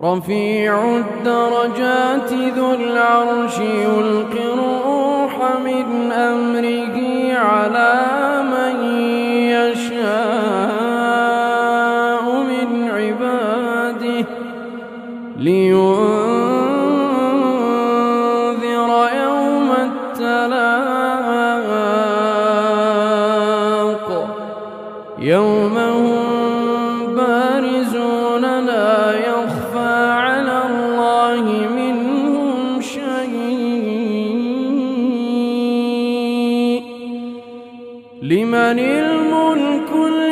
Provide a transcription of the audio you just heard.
رفيع الدرجات ذو العرش يلقي الروح من أمره على من يشاء من عباده لينذر يوم التلاق يوم هم بارزون لا يخفى على الله منهم شيء لمن الملك اليوم